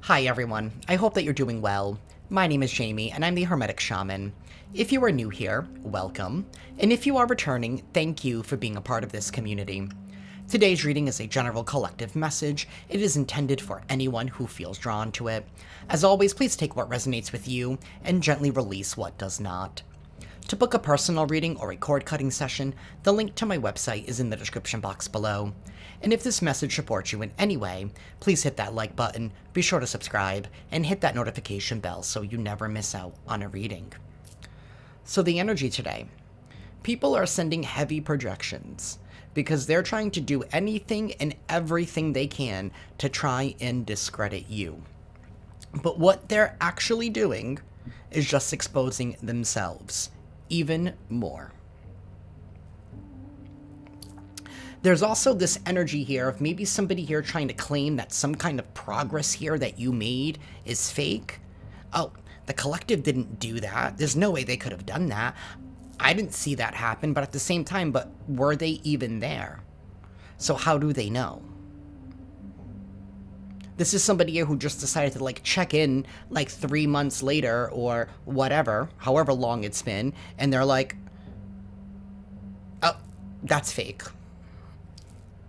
Hi everyone, I hope that you're doing well. My name is Jayme and I'm the Hermetic Shaman. If you are new here, welcome, and if you are returning, thank you for being a part of this community. Today's reading is a general collective message. It is intended for anyone who feels drawn to it. As always, please take what resonates with you and gently release what does not. To book a personal reading or a cord-cutting session, the link to my website is in the description box below. And if this message supports you in any way, please hit that like button, be sure to subscribe, and hit that notification bell so you never miss out on a reading. So the energy today. People are sending heavy projections because they're trying to do anything and everything they can to try and discredit you. But what they're actually doing is just exposing themselves even more. There's also this energy here of maybe somebody here trying to claim that some kind of progress here that you made is fake. Oh, the collective didn't do that. There's no way they could have done that. I didn't see that happen, but at the same time, but were they even there? So how do they know? This is somebody here who just decided to check in 3 months later or whatever, however long it's been, and they're like, oh, that's fake.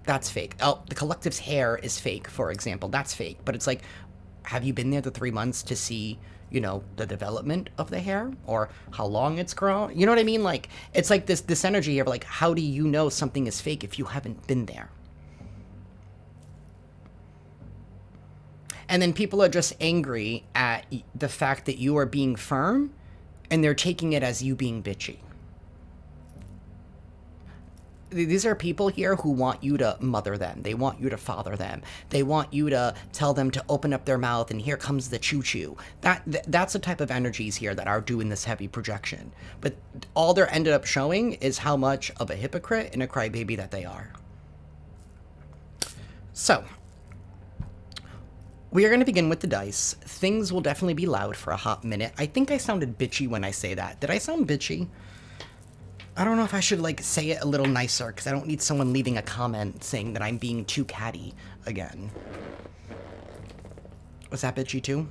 That's fake. Oh, the collective's hair is fake, for example. That's fake. But it's like, have you been there the 3 months to see, the development of the hair or how long it's grown? You know what I mean? It's like this energy here, but how do you know something is fake if you haven't been there? And then people are just angry at the fact that you are being firm, and they're taking it as you being bitchy. These are people here who want you to mother them. They want you to father them. They want you to tell them to open up their mouth, and here comes the choo-choo. That's the type of energies here that are doing this heavy projection. But all they're ended up showing is how much of a hypocrite and a crybaby that they are. So we are going to begin with the dice. Things will definitely be loud for a hot minute. I think I sounded bitchy when I say that. Did I sound bitchy? I don't know if I should say it a little nicer, because I don't need someone leaving a comment saying that I'm being too catty again. Was that bitchy too?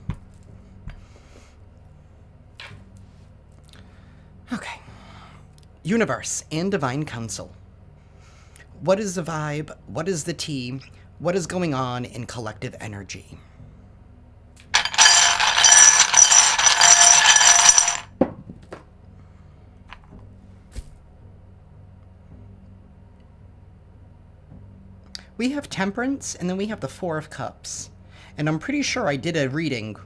Okay. Universe and Divine Council. What is the vibe? What is the tea? What is going on in collective energy? We have Temperance, and then we have the Four of Cups. And I'm pretty sure I did a reading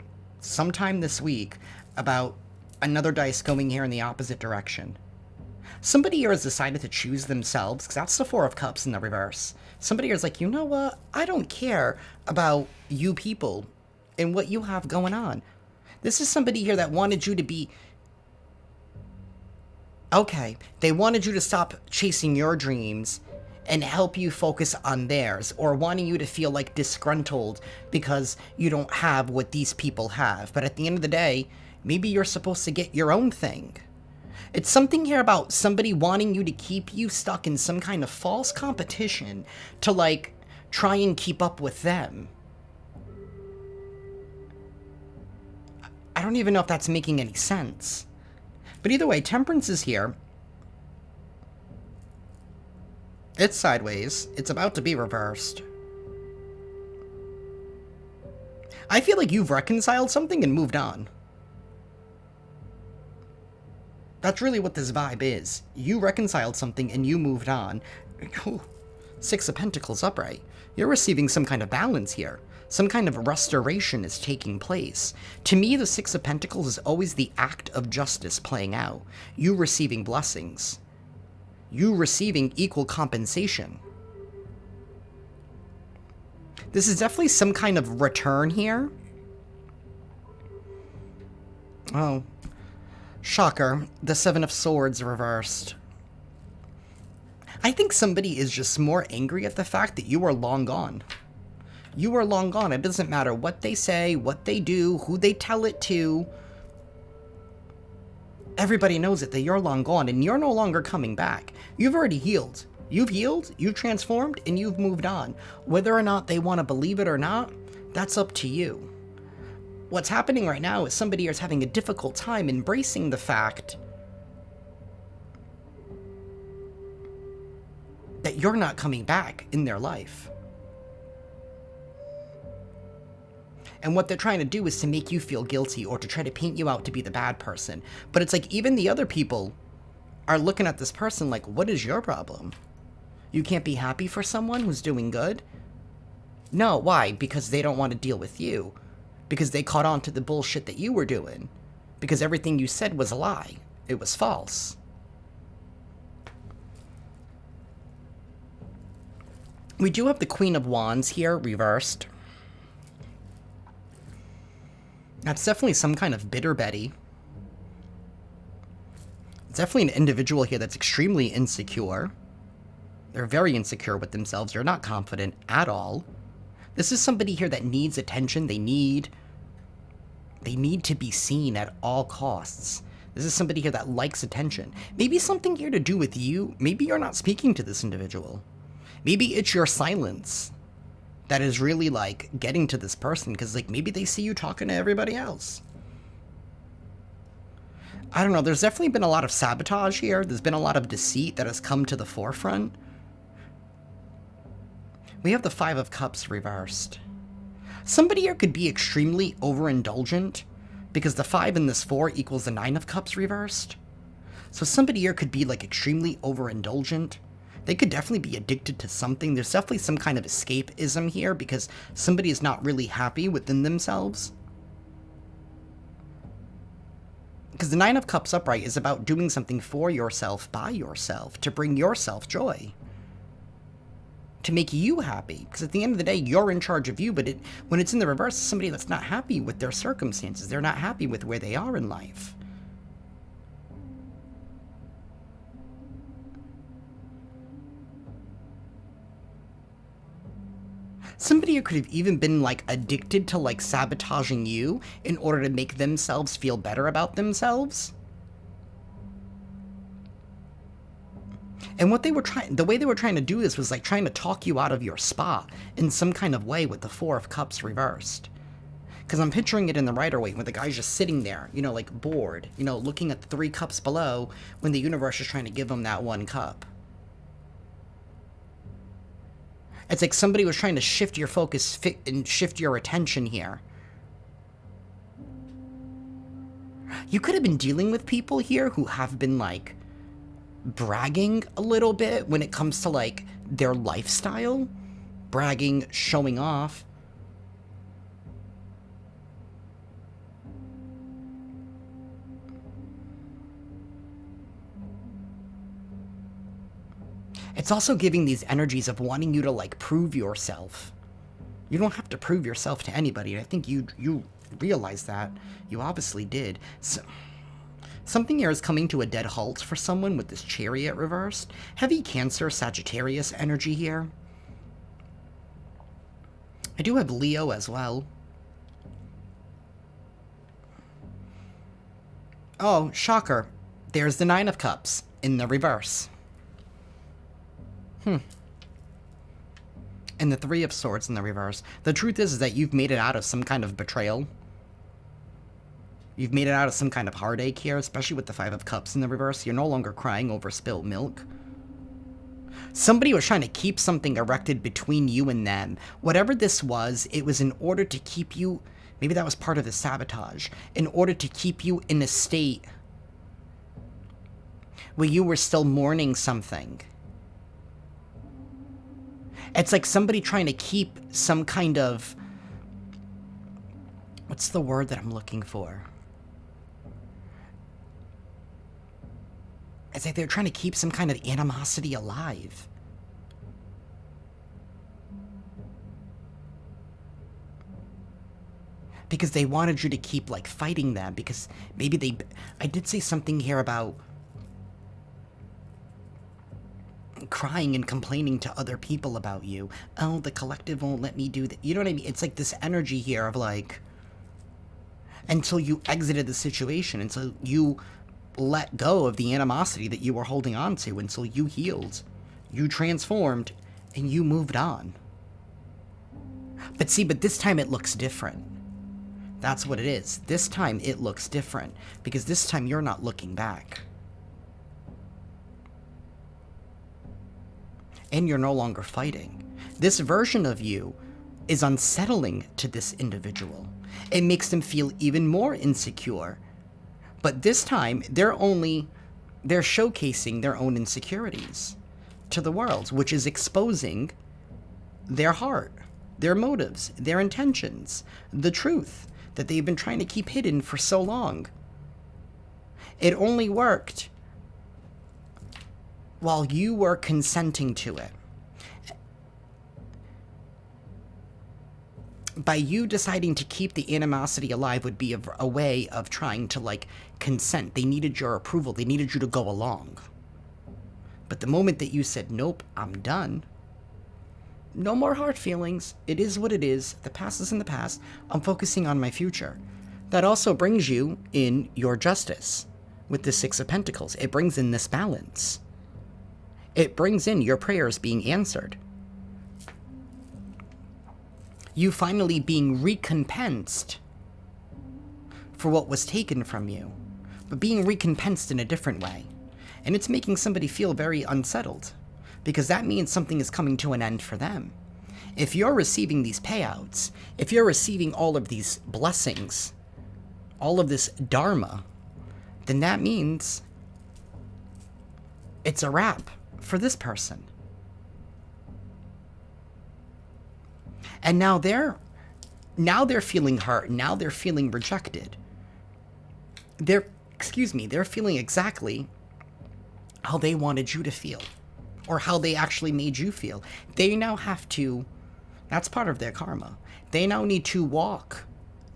sometime this week about another dice going here in the opposite direction. Somebody here has decided to choose themselves, because that's the Four of Cups in the reverse. Somebody here is like, you know what? I don't care about you people and what you have going on. This is somebody here that wanted you to be... Okay, they wanted you to stop chasing your dreams and help you focus on theirs, or wanting you to feel disgruntled because you don't have what these people have. But at the end of the day, maybe you're supposed to get your own thing. It's something here about somebody wanting you to keep you stuck in some kind of false competition to try and keep up with them. I don't even know if that's making any sense. But either way, Temperance is here. It's sideways. It's about to be reversed. I feel like you've reconciled something and moved on. That's really what this vibe is. You reconciled something and you moved on. Ooh, Six of Pentacles upright. You're receiving some kind of balance here. Some kind of restoration is taking place. To me, the Six of Pentacles is always the act of justice playing out. You receiving blessings. You receiving equal compensation. This is definitely some kind of return here. Oh. Shocker. The Seven of Swords reversed. I think somebody is just more angry at the fact that you are long gone. You are long gone. It doesn't matter what they say, what they do, who they tell it to. Everybody knows it, that you're long gone, and you're no longer coming back. You've already healed. You've healed, you've transformed, and you've moved on. Whether or not they want to believe it or not, that's up to you. What's happening right now is somebody is having a difficult time embracing the fact that you're not coming back in their life. And what they're trying to do is to make you feel guilty or to try to paint you out to be the bad person. But it's like even the other people are looking at this person like, what is your problem? You can't be happy for someone who's doing good? No, why? Because they don't want to deal with you. Because they caught on to the bullshit that you were doing. Because everything you said was a lie. It was false. We do have the Queen of Wands here, reversed. That's definitely some kind of bitter Betty. It's definitely an individual here that's extremely insecure. They're very insecure with themselves. They're not confident at all. This is somebody here that needs attention. They need to be seen at all costs. This is somebody here that likes attention. Maybe something here to do with you. Maybe you're not speaking to this individual. Maybe it's your silence that is really, like, getting to this person, because, like, maybe they see you talking to everybody else. I don't know, there's definitely been a lot of sabotage here. There's been a lot of deceit that has come to the forefront. We have the Five of Cups reversed. Somebody here could be extremely overindulgent, because the 5 and this 4 equals the 9 of Cups reversed. So somebody here could be, like, extremely overindulgent. They could definitely be addicted to something. There's definitely some kind of escapism here because somebody is not really happy within themselves. Because the 9 of Cups upright is about doing something for yourself, by yourself, to bring yourself joy. To make you happy. Because at the end of the day, you're in charge of you, but when it's in the reverse, it's somebody that's not happy with their circumstances. They're not happy with where they are in life. Somebody who could have even been, like, addicted to, like, sabotaging you in order to make themselves feel better about themselves. And what they were the way they were trying to do this was, like, trying to talk you out of your spot in some kind of way with the 4 of Cups reversed. Because I'm picturing it in the Rider-Waite where the guy's just sitting there, you know, like, bored, you know, looking at the 3 cups below when the universe is trying to give him that 1 cup. It's like somebody was trying to shift your focus and shift your attention here. You could have been dealing with people here who have been, like, bragging a little bit when it comes to, like, their lifestyle. Bragging, showing off. It's also giving these energies of wanting you to, like, prove yourself. You don't have to prove yourself to anybody. I think you realize that. You obviously did. So, something here is coming to a dead halt for someone with this Chariot reversed. Heavy Cancer, Sagittarius energy here. I do have Leo as well. Oh, shocker. There's the 9 of Cups in the reverse. And the 3 of Swords in the reverse. The truth is that you've made it out of some kind of betrayal. You've made it out of some kind of heartache here, especially with the 5 of Cups in the reverse. You're no longer crying over spilt milk. Somebody was trying to keep something erected between you and them. Whatever this was, it was in order to keep you... Maybe that was part of the sabotage. In order to keep you in a state where you were still mourning something. It's like somebody trying to keep some kind of... What's the word that I'm looking for? It's like they're trying to keep some kind of animosity alive. Because they wanted you to keep, like, fighting them. Because maybe they... I did say something here about... crying and complaining to other people about you. Oh, the collective won't let me do that. You know what I mean? It's like this energy here of, like... Until you exited the situation. Until you let go of the animosity that you were holding on to. Until you healed. You transformed. And you moved on. But see, but this time it looks different. That's what it is. This time it looks different, because this time you're not looking back. And you're no longer fighting. This version of you is unsettling to this individual. It makes them feel even more insecure. But this time, they're showcasing their own insecurities to the world, which is exposing their heart, their motives, their intentions, the truth that they've been trying to keep hidden for so long. It only worked while you were consenting to it. By you deciding to keep the animosity alive would be a way of trying to, like, consent. They needed your approval. They needed you to go along. But the moment that you said, nope, I'm done. No more hard feelings. It is what it is. The past is in the past. I'm focusing on my future. That also brings you in your justice with the Six of Pentacles. It brings in this balance. It brings in your prayers being answered. You finally being recompensed for what was taken from you, but being recompensed in a different way. And it's making somebody feel very unsettled, because that means something is coming to an end for them. If you're receiving these payouts, if you're receiving all of these blessings, all of this dharma, then that means it's a wrap for this person. And now they're feeling hurt. Now they're feeling rejected. They're feeling exactly how they wanted you to feel, or how they actually made you feel. They now have to, that's part of their karma. They now need to walk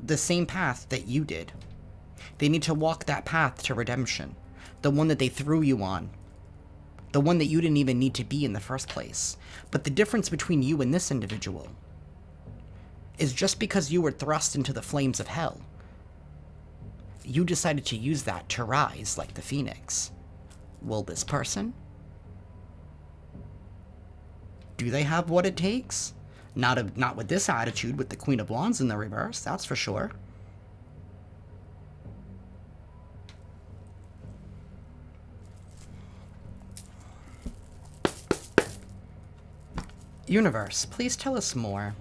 the same path that you did. They need to walk that path to redemption. The one that they threw you on. The one that you didn't even need to be in the first place. But the difference between you and this individual is just because you were thrust into the flames of hell, you decided to use that to rise like the phoenix. Will this person? Do they have what it takes? Not with this attitude, with the Queen of Wands in the reverse, that's for sure. Universe, please tell us more.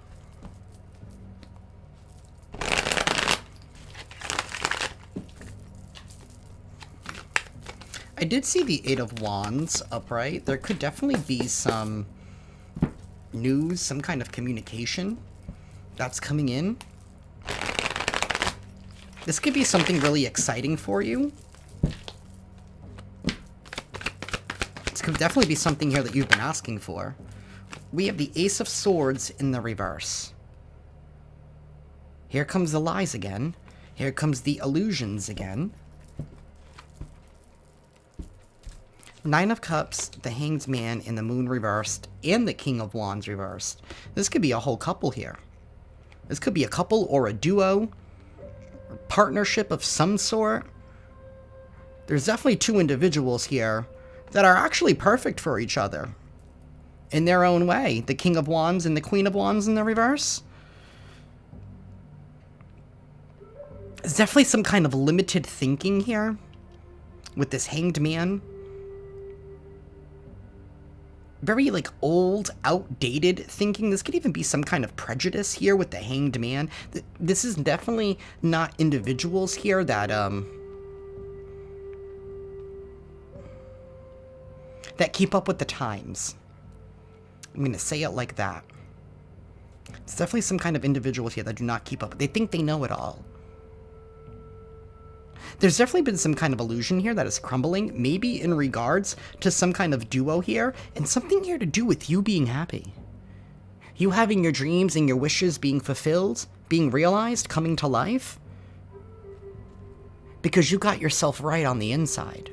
I did see the Eight of Wands upright. There could definitely be some news, some kind of communication that's coming in. This could be something really exciting for you. This could definitely be something here that you've been asking for. We have the Ace of Swords in the reverse. Here comes the lies again. Here comes the illusions again. Nine of Cups, the Hanged Man, and the Moon reversed, and the King of Wands reversed. This could be a whole couple here. This could be a couple or a duo, or partnership of some sort. There's definitely two individuals here that are actually perfect for each other in their own way. The King of Wands and the Queen of Wands in the reverse. There's definitely some kind of limited thinking here with this Hanged Man. Very, like, old, outdated thinking. This could even be some kind of prejudice here with the Hanged Man. This is definitely not individuals here that, that keep up with the times. I'm going to say it like that. It's definitely some kind of individuals here that do not keep up. They think they know it all. There's definitely been some kind of illusion here that is crumbling, maybe in regards to some kind of duo here, and something here to do with you being happy. You having your dreams and your wishes being fulfilled, being realized, coming to life. Because you got yourself right on the inside.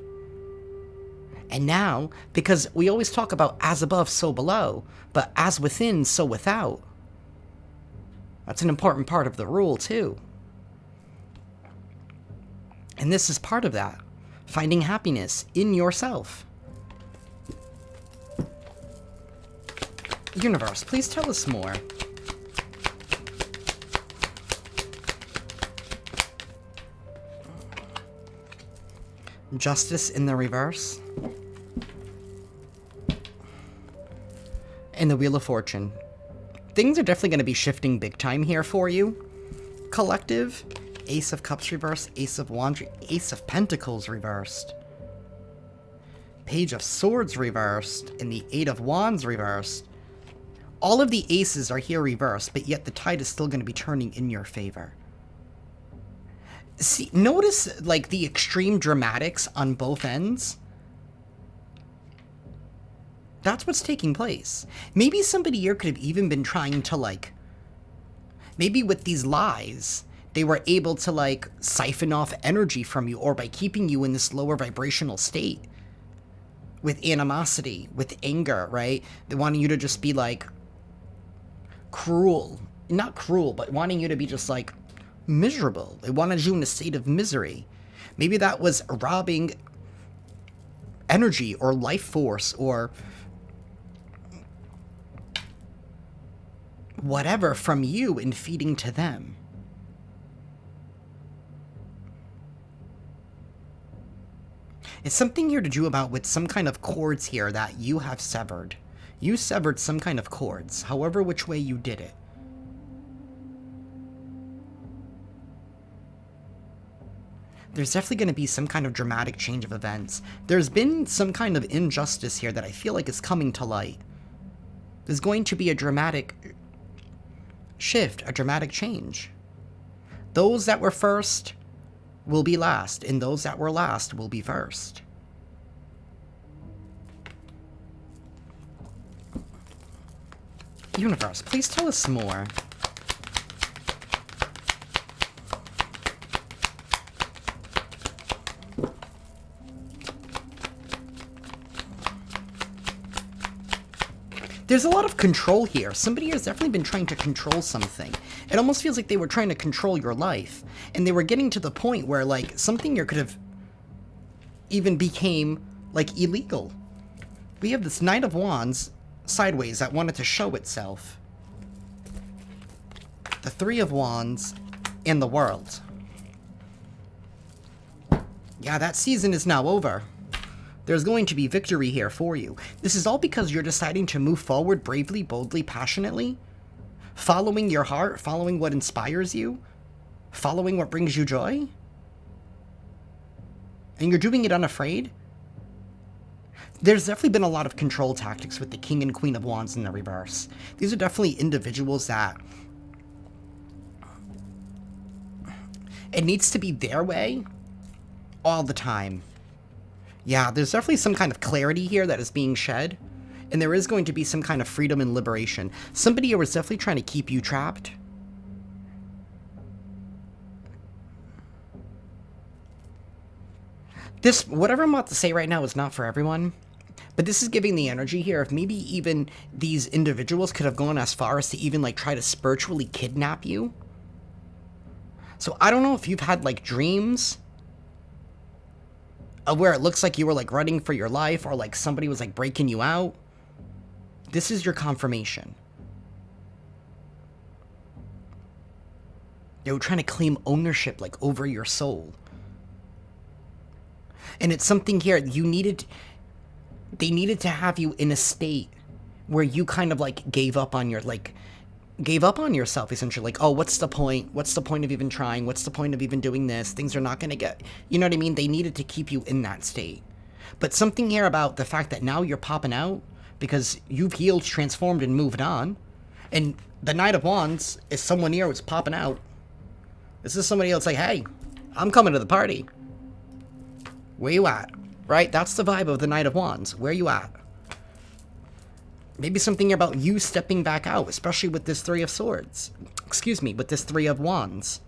And now, because we always talk about as above, so below, but as within, so without. That's an important part of the rule, too. And this is part of that. Finding happiness in yourself. Universe, please tell us more. Justice in the reverse. And the Wheel of Fortune. Things are definitely going to be shifting big time here for you. Collective. Ace of Cups reversed. Ace of Wands. Ace of Pentacles reversed. Page of Swords reversed. And the Eight of Wands reversed. All of the aces are here reversed, but yet the tide is still going to be turning in your favor. See, notice, like, the extreme dramatics on both ends. That's what's taking place. Maybe somebody here could have even been trying to, like... Maybe with these lies, they were able to, like, siphon off energy from you, or by keeping you in this lower vibrational state. With animosity, with anger, right? They wanted you to just be, like... cruel. Not cruel, but wanting you to be just, like... miserable. They wanted you in a state of misery. Maybe that was robbing energy or life force or whatever from you and feeding to them. It's something here to do about with some kind of cords here that you have severed. You severed some kind of cords, however which way you did it. There's definitely going to be some kind of dramatic change of events. There's been some kind of injustice here that I feel like is coming to light. There's going to be a dramatic shift, a dramatic change. Those that were first will be last, and those that were last will be first. Universe, please tell us more. There's a lot of control here. Somebody has definitely been trying to control something. It almost feels like they were trying to control your life. And they were getting to the point where, like, something here could have even became, like, illegal. We have this Knight of Wands sideways that wanted to show itself. The Three of Wands and the World. Yeah, that season is now over. There's going to be victory here for you. This is all because you're deciding to move forward bravely, boldly, passionately, following your heart, following what inspires you, following what brings you joy. And you're doing it unafraid. There's definitely been a lot of control tactics with the King and Queen of Wands in the reverse. These are definitely individuals that it needs to be their way all the time. Yeah, there's definitely some kind of clarity here that is being shed, and there is going to be some kind of freedom and liberation. Somebody here is definitely trying to keep you trapped. This, whatever I'm about to say right now is not for everyone, but this is giving the energy here of maybe even these individuals could have gone as far as to even, like, try to spiritually kidnap you. So I don't know if you've had, like, dreams where it looks like you were, like, running for your life, or, like, somebody was, like, breaking you out. This is your confirmation. They were trying to claim ownership, like, over your soul. And it's something here, they needed to have you in a state where you kind of, like, gave up on yourself, essentially. Like, oh, what's the point? What's the point of even trying? What's the point of even doing this? Things are not going to get... You know what I mean? They needed to keep you in that state. But something here about the fact that now you're popping out because you've healed, transformed, and moved on. And the Knight of Wands is someone here who's popping out. This is somebody else like, hey, I'm coming to the party. Where you at? Right? That's the vibe of the Knight of Wands. Where you at? Maybe something about you stepping back out, especially with this Three of Swords. Excuse me, with this Three of Wands.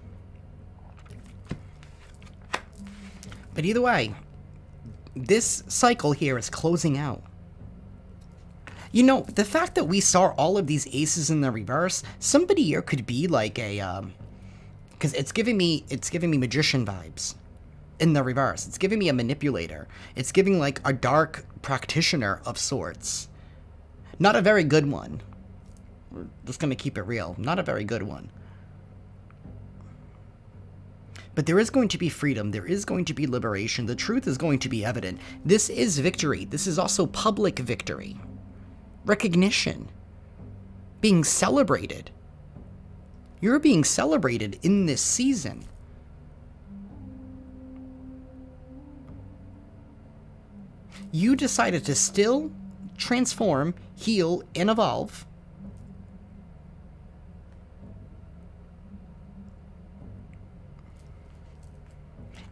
But either way, this cycle here is closing out. You know, the fact that we saw all of these aces in the reverse, somebody here could be like a, because it's giving me magician vibes in the reverse. It's giving me a manipulator. It's giving like a dark practitioner of sorts. Not a very good one. We're just going to keep it real. Not a very good one. But there is going to be freedom. There is going to be liberation. The truth is going to be evident. This is victory. This is also public victory. Recognition. Being celebrated. You're being celebrated in this season. You decided to still transform, heal, and evolve.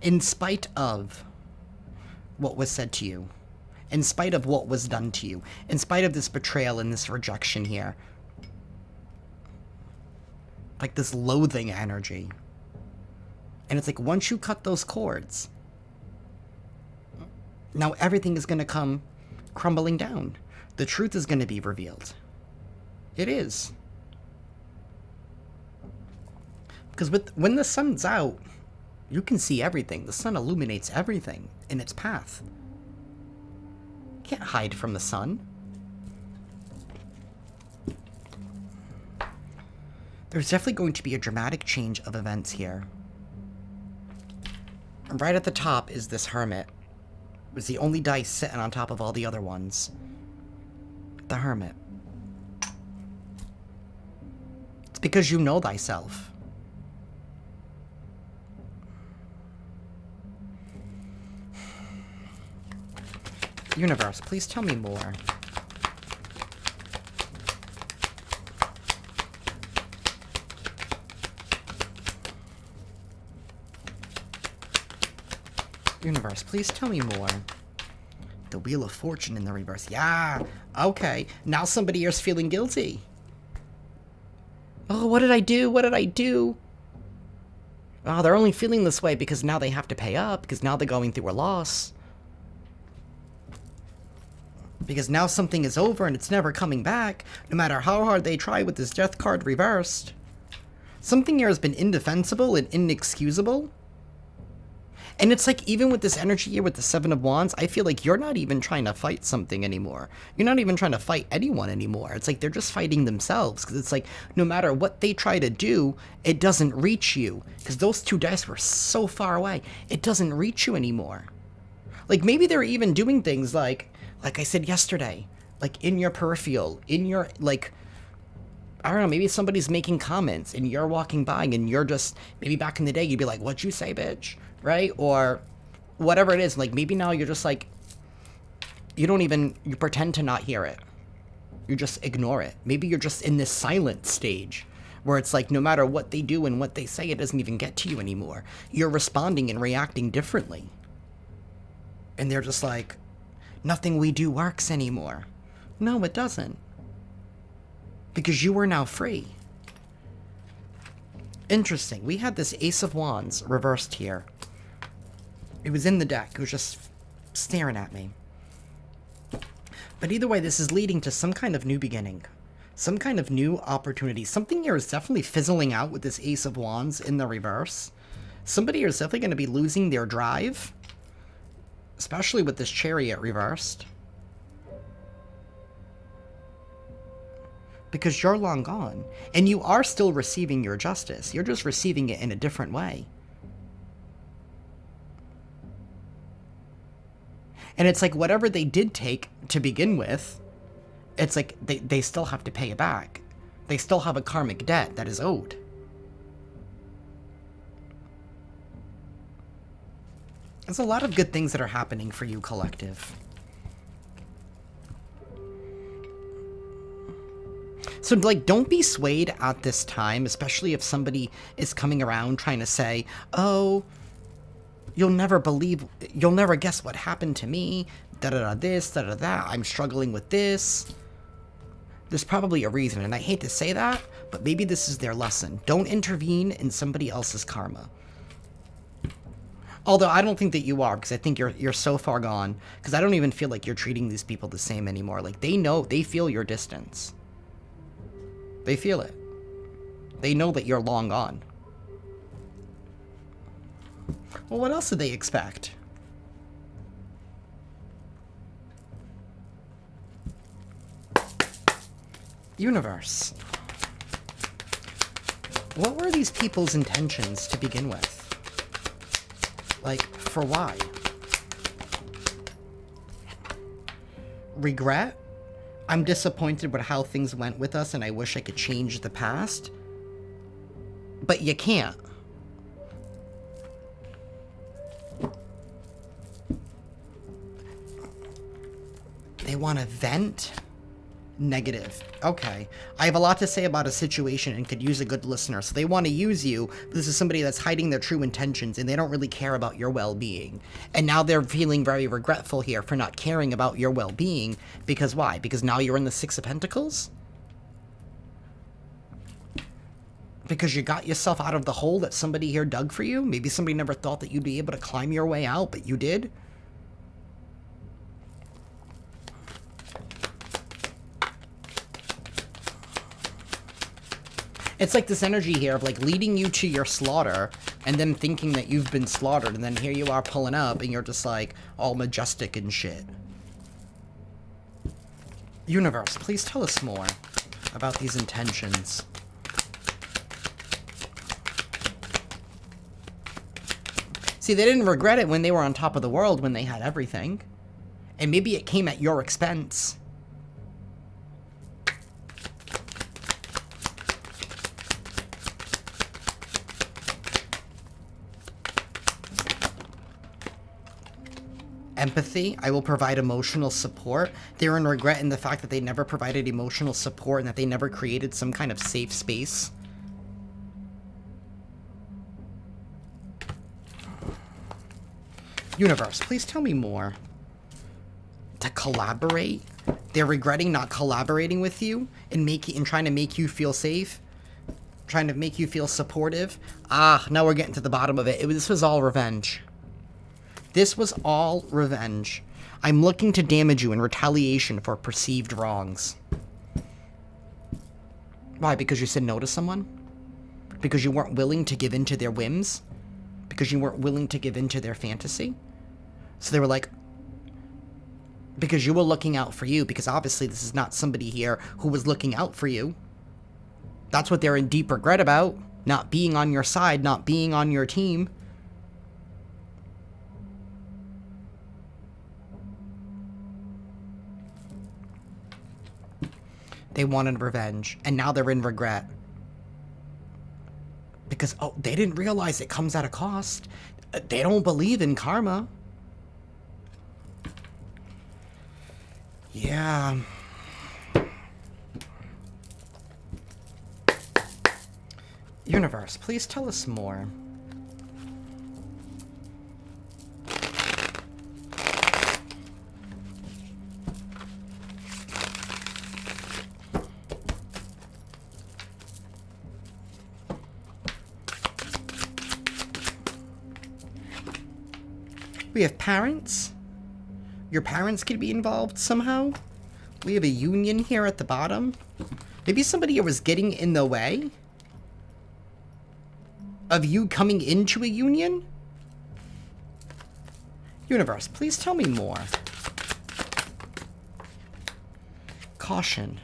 In spite of what was said to you. In spite of what was done to you. In spite of this betrayal and this rejection here. Like this loathing energy. And it's like once you cut those cords, now everything is going to come crumbling down. The truth is going to be revealed. It is. Because when the sun's out, you can see everything. The sun illuminates everything in its path. You can't hide from the sun. There's definitely going to be a dramatic change of events here. Right at the top is this Hermit. It was the only dice sitting on top of all the other ones. The Hermit. It's because you know thyself. Universe, please tell me more. Universe, please tell me more. The Wheel of Fortune in the reverse. Yeah, okay. Now somebody is feeling guilty. Oh, what did I do? What did I do? Oh, they're only feeling this way because now they have to pay up, because now they're going through a loss. Because now something is over and it's never coming back, no matter how hard they try with this death card reversed. Something here has been indefensible and inexcusable. And it's like, even with this energy here with the Seven of Wands, I feel like you're not even trying to fight something anymore. You're not even trying to fight anyone anymore. It's like they're just fighting themselves. Because it's like, no matter what they try to do, it doesn't reach you. Because those two dice were so far away. It doesn't reach you anymore. Like, maybe they're even doing things like I said yesterday. Like, in your peripheral, in your, like, I don't know, maybe somebody's making comments and you're walking by and you're just, maybe back in the day you'd be like, what'd you say, bitch? Right? Or whatever it is. Like, maybe now you're just like, you pretend to not hear it. You just ignore it. Maybe you're just in this silent stage where it's like, no matter what they do and what they say, it doesn't even get to you anymore. You're responding and reacting differently. And they're just like, nothing we do works anymore. No, it doesn't. Because you are now free. Interesting. We had this Ace of Wands reversed here. It was in the deck. It was just staring at me. But either way, this is leading to some kind of new beginning. Some kind of new opportunity. Something here is definitely fizzling out with this Ace of Wands in the reverse. Somebody here is definitely going to be losing their drive. Especially with this Chariot reversed. Because you're long gone. And you are still receiving your justice. You're just receiving it in a different way. And it's like whatever they did take to begin with, it's like they still have to pay it back. They still have a karmic debt that is owed. There's a lot of good things that are happening for you, collective. So, like, don't be swayed at this time, especially if somebody is coming around trying to say, oh, you'll never guess what happened to me, da-da-da this, da-da-da that, I'm struggling with this. There's probably a reason, and I hate to say that, but maybe this is their lesson. Don't intervene in somebody else's karma. Although I don't think that you are, because I think you're so far gone, because I don't even feel like you're treating these people the same anymore. Like, they feel your distance. They feel it. They know that you're long gone. Well, what else did they expect? Universe. What were these people's intentions to begin with? Like, for why? Regret? I'm disappointed with how things went with us and I wish I could change the past. But you can't. They want to vent? Negative. Okay. I have a lot to say about a situation and could use a good listener. So they want to use you, but this is somebody that's hiding their true intentions and they don't really care about your well-being. And now they're feeling very regretful here for not caring about your well-being. Because why? Because now you're in the Six of Pentacles? Because you got yourself out of the hole that somebody here dug for you? Maybe somebody never thought that you'd be able to climb your way out, but you did? It's like this energy here of like leading you to your slaughter and then thinking that you've been slaughtered, and then here you are pulling up and you're just like all majestic and shit. Universe, please tell us more about these intentions. See, they didn't regret it when they were on top of the world, when they had everything. And maybe it came at your expense. Empathy, I will provide emotional support. They're in regret in the fact that they never provided emotional support and that they never created some kind of safe space. Universe, please tell me more. To collaborate? They're regretting not collaborating with you and trying to make you feel safe? Trying to make you feel supportive? Ah, now we're getting to the bottom of it. This was all revenge. This was all revenge. I'm looking to damage you in retaliation for perceived wrongs. Why? Because you said no to someone? Because you weren't willing to give in to their whims? Because you weren't willing to give in to their fantasy? So they were like... Because you were looking out for you, because obviously this is not somebody here who was looking out for you. That's what they're in deep regret about. Not being on your side, not being on your team. They wanted revenge, and now they're in regret. Because, oh, they didn't realize it comes at a cost. They don't believe in karma. Yeah. Universe, please tell us more. We have parents. Your parents could be involved somehow. We have a union here at the bottom. Maybe somebody here was getting in the way of you coming into a union? Universe, please tell me more. Caution.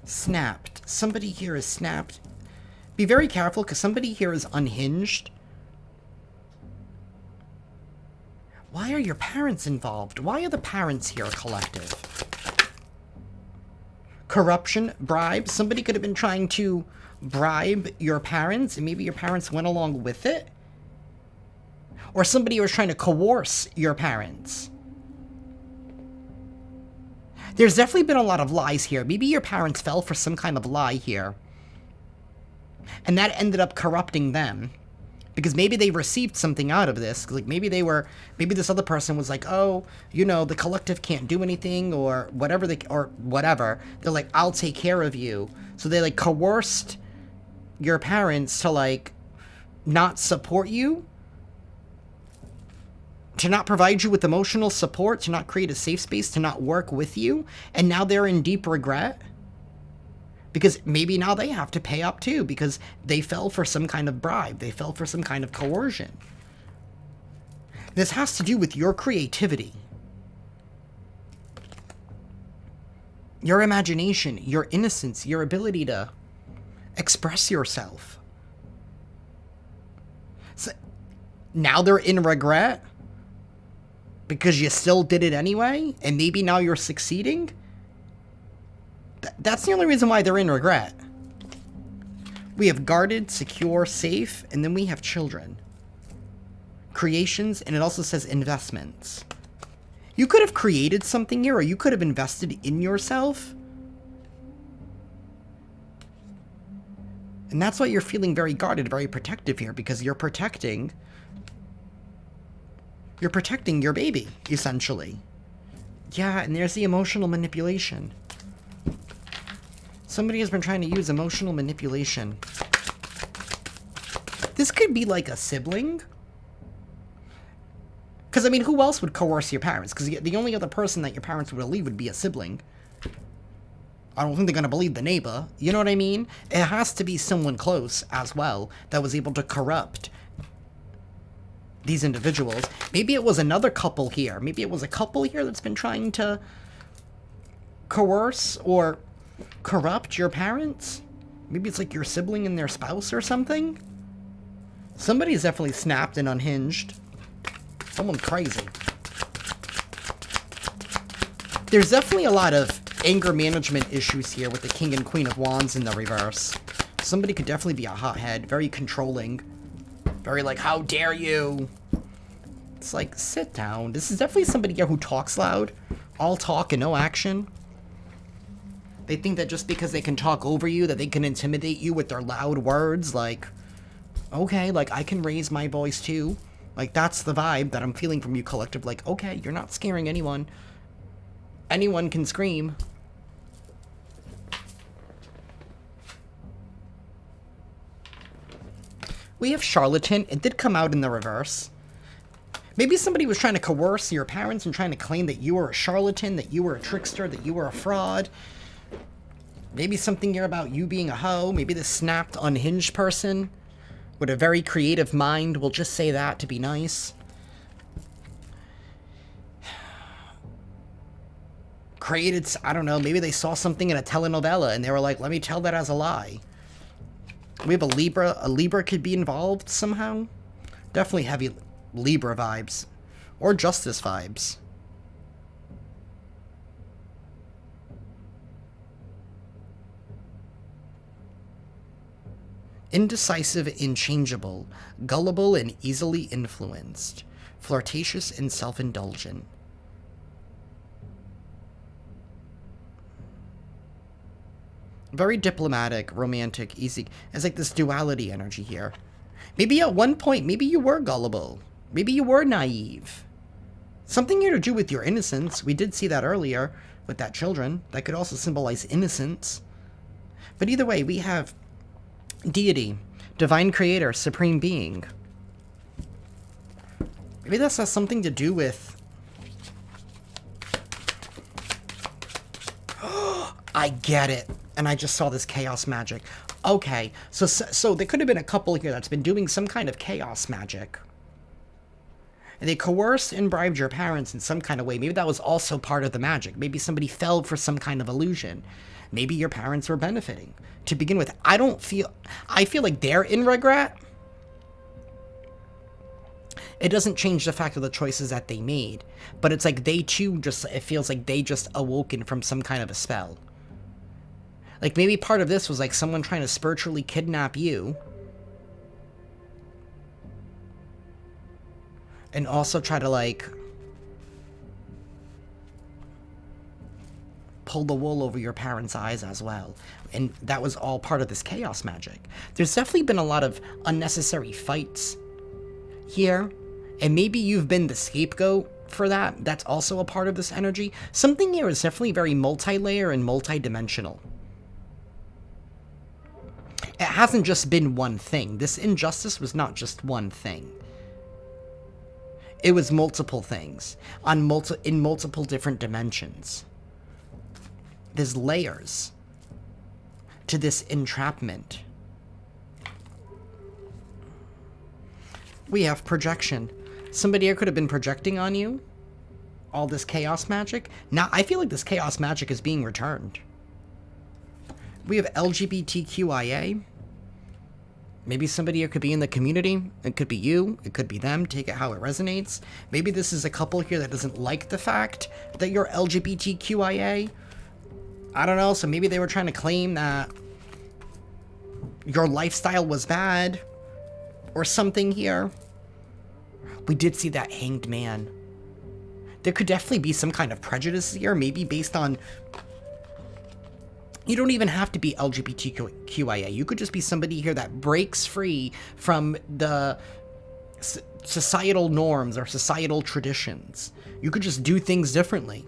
Snapped. Somebody here is snapped. Be very careful, because somebody here is unhinged. Why are your parents involved? Why are the parents here collective? Corruption, bribe. Somebody could have been trying to bribe your parents, and maybe your parents went along with it. Or somebody was trying to coerce your parents. There's definitely been a lot of lies here. Maybe your parents fell for some kind of lie here. And that ended up corrupting them. Because maybe they received something out of this. Like maybe this other person was like, oh, you know, the collective can't do anything or whatever They're like, I'll take care of you. So they like coerced your parents to like not support you, to not provide you with emotional support, to not create a safe space, to not work with you. And now they're in deep regret. Because maybe now they have to pay up too, because they fell for some kind of bribe. They fell for some kind of coercion. This has to do with your creativity. Your imagination, your innocence, your ability to express yourself. So, Now they're in regret because you still did it anyway, and maybe now you're succeeding? That's the only reason why they're in regret. We have guarded, secure, safe, and then we have children. Creations, and it also says investments. You could have created something here, or you could have invested in yourself. And that's why you're feeling very guarded, very protective here, because you're protecting your baby, essentially. Yeah, and there's the emotional manipulation. Somebody has been trying to use emotional manipulation. This could be like a sibling. Because, I mean, who else would coerce your parents? Because the only other person that your parents would believe would be a sibling. I don't think they're going to believe the neighbor. You know what I mean? It has to be someone close as well that was able to corrupt these individuals. Maybe it was another couple here. Maybe it was a couple here that's been trying to coerce or corrupt your parents. Maybe it's like your sibling and their spouse or something. Somebody's definitely snapped and unhinged. Someone crazy. There's definitely a lot of anger management issues here with the King and Queen of Wands in the reverse. Somebody could definitely be a hothead, very controlling. Very like, how dare you? It's like, sit down. This is definitely somebody here who talks loud. All talk and no action. They think that just because they can talk over you, that they can intimidate you with their loud words. Like, okay, like, I can raise my voice too. Like, that's the vibe that I'm feeling from you, collective. Like, okay, you're not scaring anyone. Anyone can scream. We have charlatan. It did come out in the reverse. Maybe somebody was trying to coerce your parents and trying to claim that you were a charlatan, that you were a trickster, that you were a fraud. Maybe something here about you being a hoe. Maybe this snapped, unhinged person with a very creative mind. We'll just say that to be nice. Created, I don't know, maybe they saw something in a telenovela and they were like, let me tell that as a lie. We have a Libra. A Libra could be involved somehow. Definitely heavy Libra vibes. Or justice vibes. Indecisive and changeable. Gullible and easily influenced. Flirtatious and self-indulgent. Very diplomatic, romantic, easy. It's like this duality energy here. Maybe at one point, maybe you were gullible. Maybe you were naive. Something here to do with your innocence. We did see that earlier with that children. That could also symbolize innocence. But either way, we have deity, divine creator, supreme being. Maybe this has something to do with... I get it. And I just saw this chaos magic. Okay, so there could have been a couple here that's been doing some kind of chaos magic. And they coerced and bribed your parents in some kind of way. Maybe that was also part of the magic. Maybe somebody fell for some kind of illusion. Maybe your parents were benefiting. To begin with, I feel like they're in regret. It doesn't change the fact of the choices that they made. But it's like they too it feels like they just awoken from some kind of a spell. Like, maybe part of this was, like, someone trying to spiritually kidnap you. And also try to, like, pull the wool over your parents' eyes as well. And that was all part of this chaos magic. There's definitely been a lot of unnecessary fights here. And maybe you've been the scapegoat for that. That's also a part of this energy. Something here is definitely very multi-layer and multi-dimensional. It hasn't just been one thing. This injustice was not just one thing. It was multiple things in multiple different dimensions. There's layers to this entrapment. We have projection. Somebody here could have been projecting on you all this chaos magic. Now, I feel like this chaos magic is being returned. We have LGBTQIA. Maybe somebody here could be in the community. It could be you. It could be them. Take it how it resonates. Maybe this is a couple here that doesn't like the fact that you're LGBTQIA. I don't know. So maybe they were trying to claim that your lifestyle was bad or something here. We did see that hanged man. There could definitely be some kind of prejudice here, maybe based on... You don't even have to be LGBTQIA. You could just be somebody here that breaks free from the societal norms or societal traditions. You could just do things differently.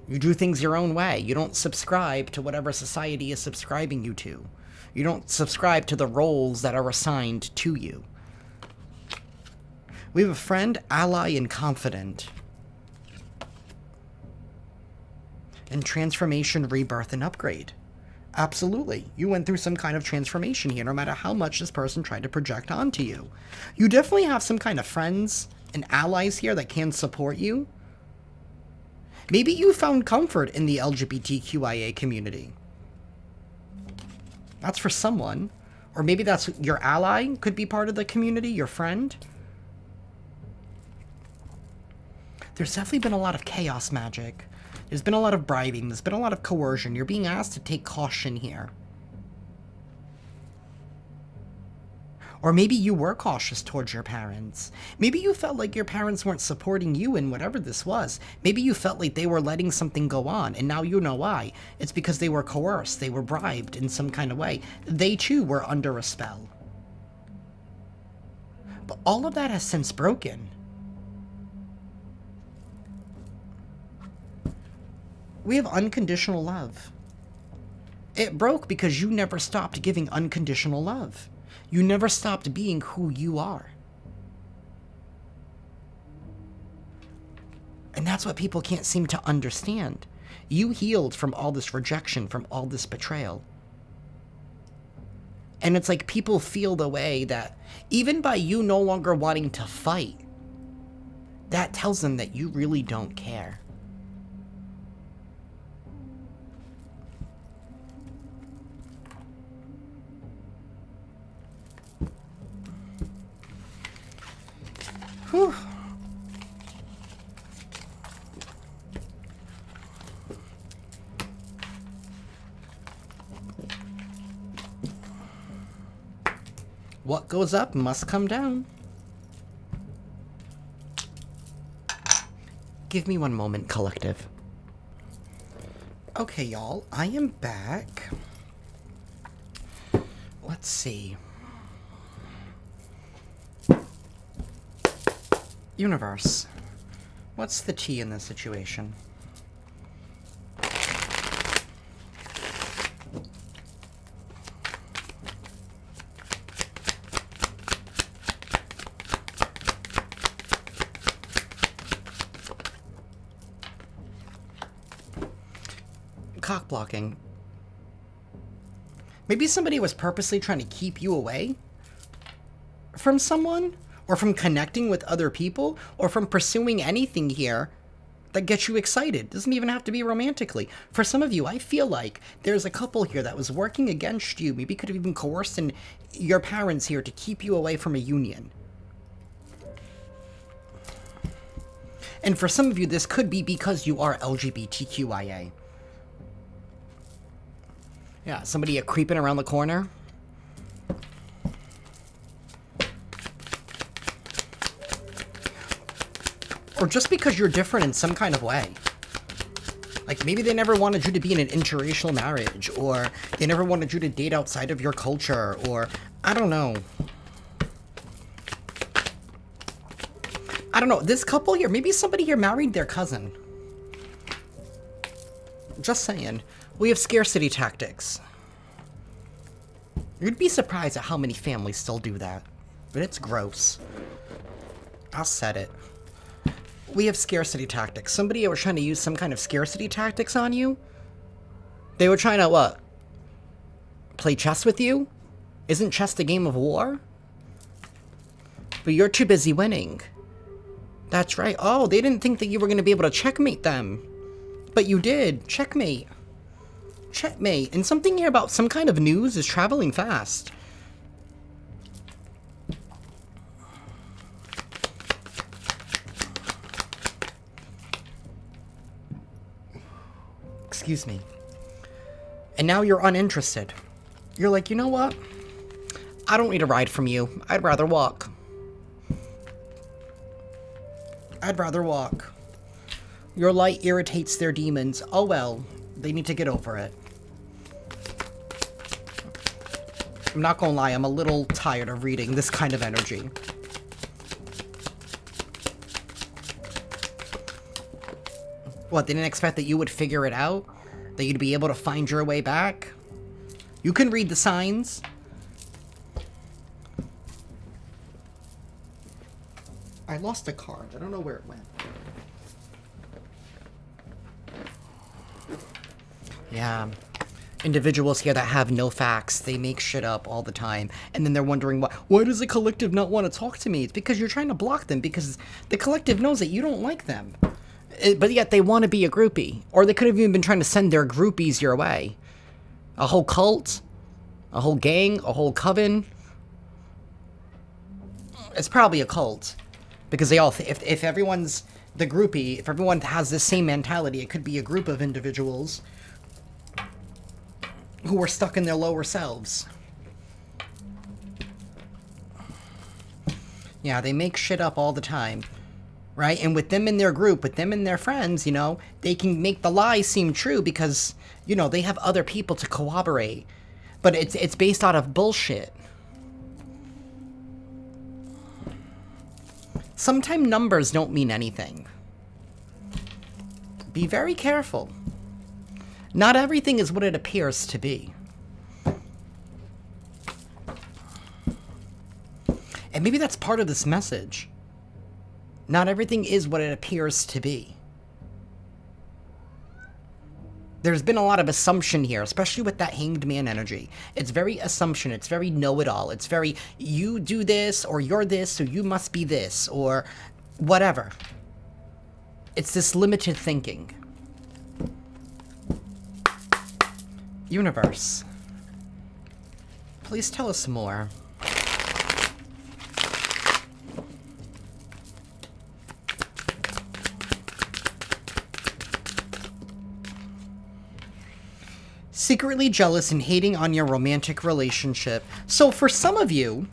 You do things your own way. You don't subscribe to whatever society is subscribing you to. You don't subscribe to the roles that are assigned to you. We have a friend, ally, and confidant. And transformation, rebirth, and upgrade. Absolutely. You went through some kind of transformation here, no matter how much this person tried to project onto you. You definitely have some kind of friends and allies here that can support you. Maybe you found comfort in the LGBTQIA community. That's for someone. Or maybe that's your ally, could be part of the community, your friend. There's definitely been a lot of chaos magic. There's been a lot of bribing. There's been a lot of coercion. You're being asked to take caution here. Or maybe you were cautious towards your parents. Maybe you felt like your parents weren't supporting you in whatever this was. Maybe you felt like they were letting something go on, and now you know why. It's because they were coerced. They were bribed in some kind of way. They too were under a spell. But all of that has since broken. We have unconditional love. It broke because you never stopped giving unconditional love. You never stopped being who you are. And that's what people can't seem to understand. You healed from all this rejection, from all this betrayal. And it's like people feel the way that even by you no longer wanting to fight, that tells them that you really don't care. Whew. What goes up must come down. Give me one moment, collective. Okay, y'all, I am back. Let's see. Universe, what's the tea in this situation? Cock blocking. Maybe somebody was purposely trying to keep you away from someone? Or from connecting with other people, or from pursuing anything here that gets you excited. Doesn't even have to be romantically. For some of you, I feel like there's a couple here that was working against you. Maybe could have even coerced in your parents here to keep you away from a union. And for some of you, this could be because you are LGBTQIA. Yeah, somebody creeping around the corner. Or just because you're different in some kind of way. Like, maybe they never wanted you to be in an interracial marriage, or they never wanted you to date outside of your culture, or I don't know. I don't know. This couple here, maybe somebody here married their cousin. Just saying. We have scarcity tactics. You'd be surprised at how many families still do that. But it's gross. I'll set it. We have scarcity tactics. Somebody was trying to use some kind of scarcity tactics on you. They were trying to, what? Play chess with you? Isn't chess the game of war? But you're too busy winning. That's right. Oh, they didn't think that you were going to be able to checkmate them. But you did. Checkmate. Checkmate. And something here about some kind of news is traveling fast. Excuse me. And now you're uninterested. You're like, you know what? I don't need a ride from you. I'd rather walk. I'd rather walk. Your light irritates their demons. Oh well, they need to get over it. I'm not gonna lie, I'm a little tired of reading this kind of energy. What, they didn't expect that you would figure it out? That you'd be able to find your way back? You can read the signs. I lost a card. I don't know where it went. Yeah. Individuals here that have no facts, they make shit up all the time. And then they're wondering, why does the collective not want to talk to me? It's because you're trying to block them, because the collective knows that you don't like them. But yet they want to be a groupie. Or they could have even been trying to send their groupies your way. A whole cult, a whole gang, a whole coven. It's probably a cult. Because they all, if everyone's the groupie, if everyone has the same mentality, it could be a group of individuals who are stuck in their lower selves. Yeah, they make shit up all the time, right? And with them in their group, with them and their friends, you know, they can make the lie seem true because, you know, they have other people to corroborate. But it's based out of bullshit. Sometimes numbers don't mean anything. Be very careful. Not everything is what it appears to be. And maybe that's part of this message. Not everything is what it appears to be. There's been a lot of assumption here, especially with that Hanged Man energy. It's very assumption. It's very know-it-all. It's very, you do this, or you're this, so you must be this, or whatever. It's this limited thinking. Universe, please tell us more. Secretly jealous and hating on your romantic relationship. So for some of you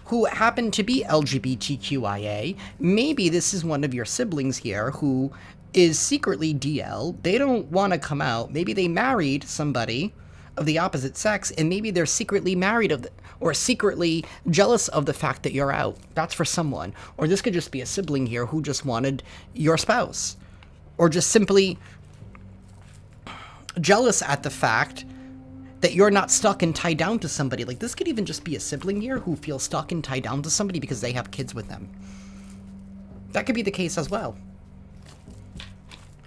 who happen to be LGBTQIA, maybe this is one of your siblings here who is secretly DL. They don't want to come out. Maybe they married somebody of the opposite sex, and maybe they're secretly married or secretly jealous of the fact that you're out. That's for someone. Or this could just be a sibling here who just wanted your spouse. Or just simply jealous at the fact that you're not stuck and tied down to somebody. Like, this could even just be a sibling here who feels stuck and tied down to somebody because they have kids with them. That could be the case as well.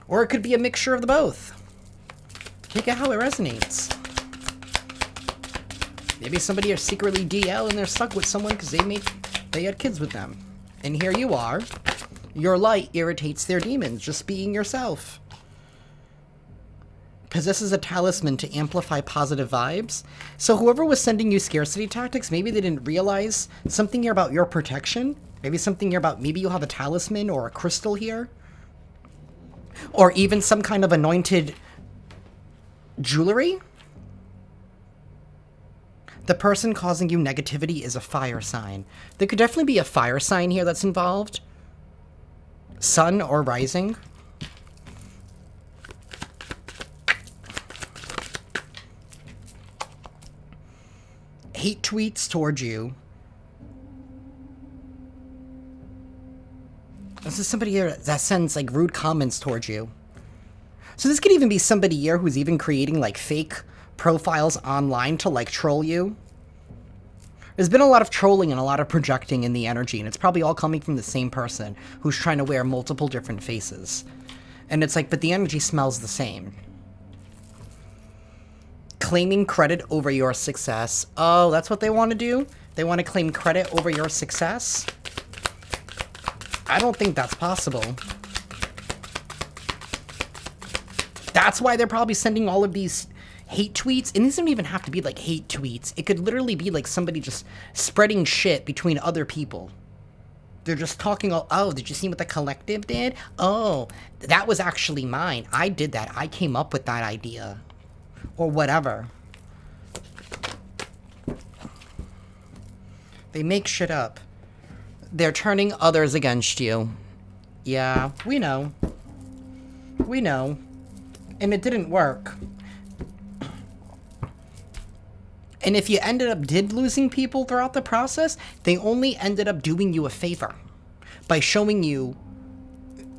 Or it could be a mixture of the both. Take it how it resonates. Maybe somebody is secretly DL and they're stuck with someone because they had kids with them. And here you are. Your light irritates their demons, just being yourself. Possesses a talisman to amplify positive vibes. So whoever was sending you scarcity tactics, maybe they didn't realize something here about your protection. Maybe something here about, maybe you'll have a talisman or a crystal here. Or even some kind of anointed jewelry. The person causing you negativity is a fire sign. There could definitely be a fire sign here that's involved. Sun or rising. Hate tweets towards you. This is somebody here that sends like rude comments towards you. So this could even be somebody here who's even creating like fake profiles online to like troll you. There's been a lot of trolling and a lot of projecting in the energy, and it's probably all coming from the same person who's trying to wear multiple different faces. And it's like, but the energy smells the same. Claiming credit over your success. Oh, that's what they want to do? They want to claim credit over your success? I don't think that's possible. That's why they're probably sending all of these hate tweets. And these don't even have to be like hate tweets. It could literally be like somebody just spreading shit between other people. They're just talking all, oh, did you see what the collective did? Oh, that was actually mine. I did that. I came up with that idea. Or whatever. They make shit up. They're turning others against you. Yeah, we know. We know. And it didn't work. And if you did losing people throughout the process, they only ended up doing you a favor by showing you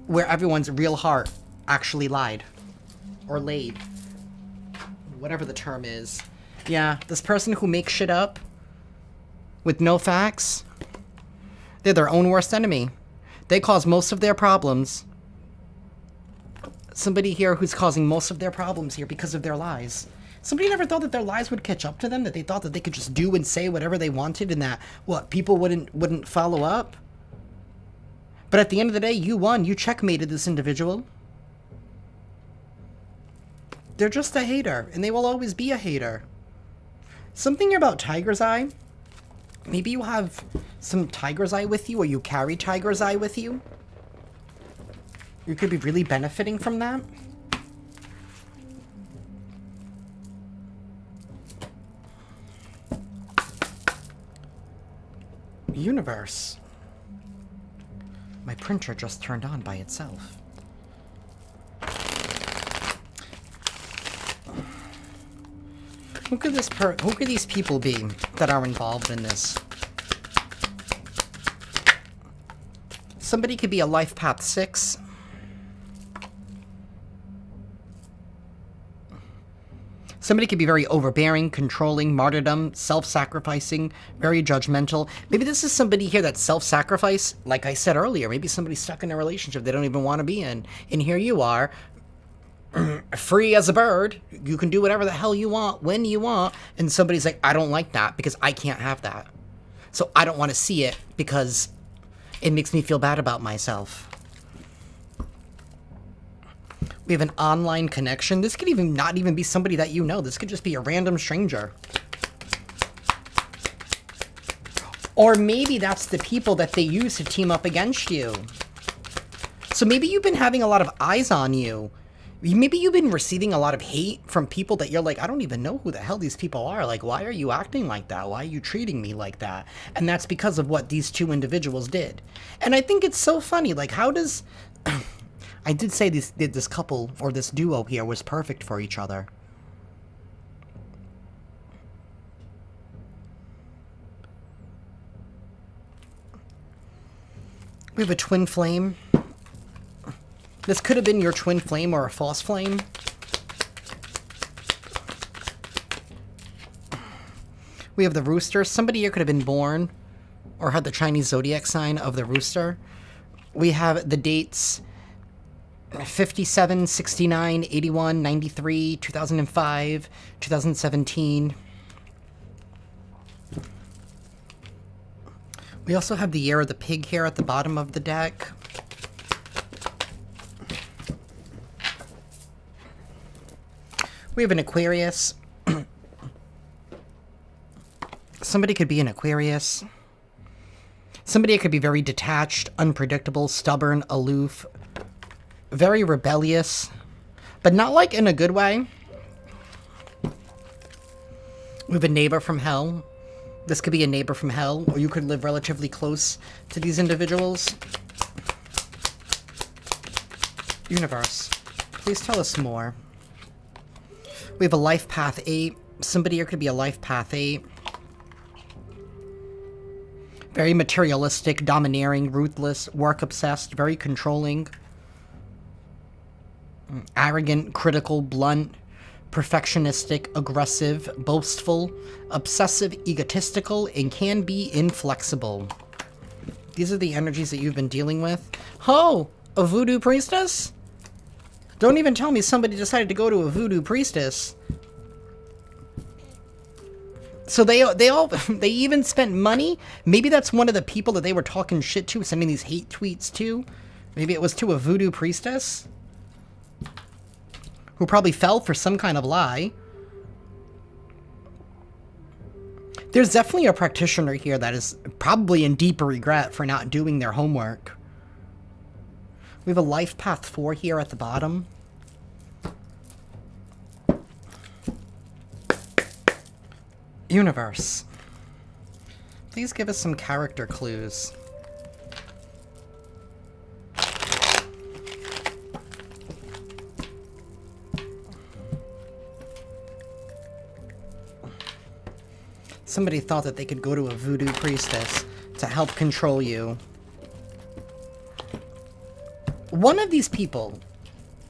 where everyone's real heart actually lied. Or laid. Whatever the term is. Yeah, this person who makes shit up with no facts, they're their own worst enemy. They cause most of their problems. Somebody here who's causing most of their problems here because of their lies. Somebody never thought that their lies would catch up to them, that they thought that they could just do and say whatever they wanted and that, what, people wouldn't follow up? But at the end of the day, you won. You checkmated this individual. They're just a hater, and they will always be a hater. Something about Tiger's Eye. Maybe you have some Tiger's Eye with you, or you carry Tiger's Eye with you. You could be really benefiting from that. Universe. My printer just turned on by itself. Who could these people be that are involved in this? Somebody could be a life path 6. Somebody could be very overbearing, controlling, martyrdom, self-sacrificing, very judgmental. Maybe this is somebody here that's self-sacrifice, like I said earlier. Maybe somebody's stuck in a relationship they don't even want to be in. And here you are, free as a bird. You can do whatever the hell you want, when you want. And somebody's like, I don't like that because I can't have that. So I don't want to see it because it makes me feel bad about myself. We have an online connection. This could even not even be somebody that you know. This could just be a random stranger. Or maybe that's the people that they use to team up against you. So maybe you've been having a lot of eyes on you. Maybe you've been receiving a lot of hate from people that you're like, I don't even know who the hell these people are. Like, why are you acting like that? Why are you treating me like that? And that's because of what these two individuals did. And I think it's so funny. Like, how does... I did say this couple, or this duo here, was perfect for each other. We have a twin flame. This could have been your twin flame or a false flame. We have the rooster. Somebody here could have been born or had the Chinese zodiac sign of the rooster. We have the dates 57, 69, 81, 93, 2005, 2017. We also have the year of the pig here at the bottom of the deck. We have an Aquarius. Somebody could be an Aquarius. Somebody could be very detached, unpredictable, stubborn, aloof, very rebellious, but not like in a good way. We have a neighbor from hell. This could be a neighbor from hell, or you could live relatively close to these individuals. Universe, please tell us more. We have a life path 8. Somebody here could be a life path 8. Very materialistic, domineering, ruthless, work-obsessed, very controlling. Arrogant, critical, blunt, perfectionistic, aggressive, boastful, obsessive, egotistical, and can be inflexible. These are the energies that you've been dealing with. Oh, a voodoo priestess? Don't even tell me somebody decided to go to a voodoo priestess. So they even spent money? Maybe that's one of the people that they were talking shit to, sending these hate tweets to. Maybe it was to a voodoo priestess who probably fell for some kind of lie. There's definitely a practitioner here that is probably in deep regret for not doing their homework. We have a life path 4 here at the bottom. Universe. Please give us some character clues. Somebody thought that they could go to a voodoo priestess to help control you. One of these people,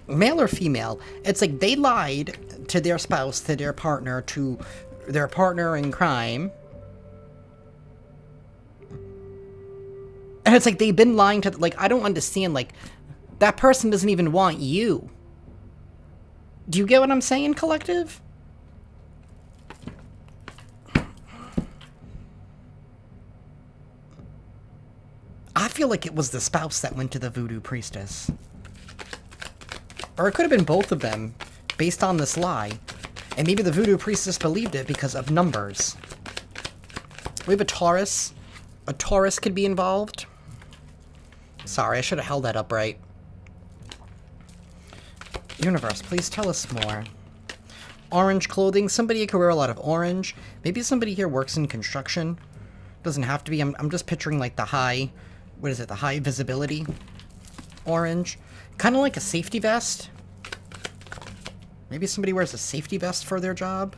male or female, it's like they lied to their spouse, to their partner in crime. And it's like they've been lying to, like, I don't understand, like, that person doesn't even want you. Do you get what I'm saying, collective? I feel like it was the spouse that went to the voodoo priestess. Or it could have been both of them, based on this lie. And maybe the voodoo priestess believed it because of numbers. We have a Taurus. A Taurus could be involved. Sorry, I should have held that upright. Universe, please tell us more. Orange clothing. Somebody could wear a lot of orange. Maybe somebody here works in construction. Doesn't have to be. I'm just picturing like the high... What is it? The high visibility orange. Kind of like a safety vest. Maybe somebody wears a safety vest for their job.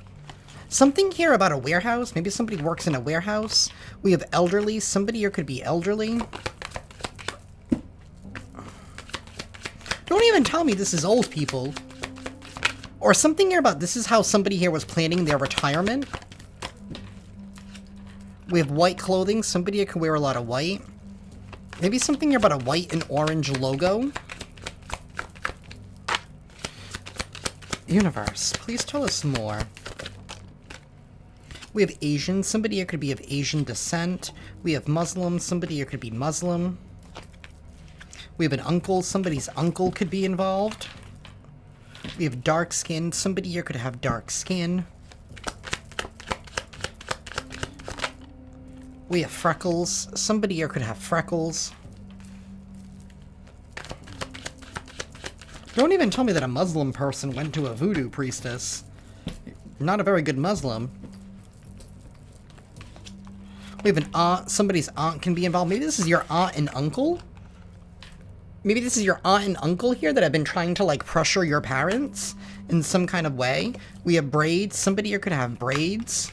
Something here about a warehouse. Maybe somebody works in a warehouse. We have elderly. Somebody here could be elderly. Don't even tell me this is old people. Or something here about this is how somebody here was planning their retirement. We have white clothing. Somebody here could wear a lot of white. Maybe something here about a white and orange logo. Universe, please tell us more. We have Asian. Somebody here could be of Asian descent. We have Muslim. Somebody here could be Muslim. We have an uncle. Somebody's uncle could be involved. We have dark skin. Somebody here could have dark skin. We have freckles. Somebody here could have freckles. Don't even tell me that a Muslim person went to a voodoo priestess. Not a very good Muslim. We have an aunt. Somebody's aunt can be involved. Maybe this is your aunt and uncle? Maybe this is your aunt and uncle here that have been trying to, like, pressure your parents in some kind of way. We have braids. Somebody here could have braids.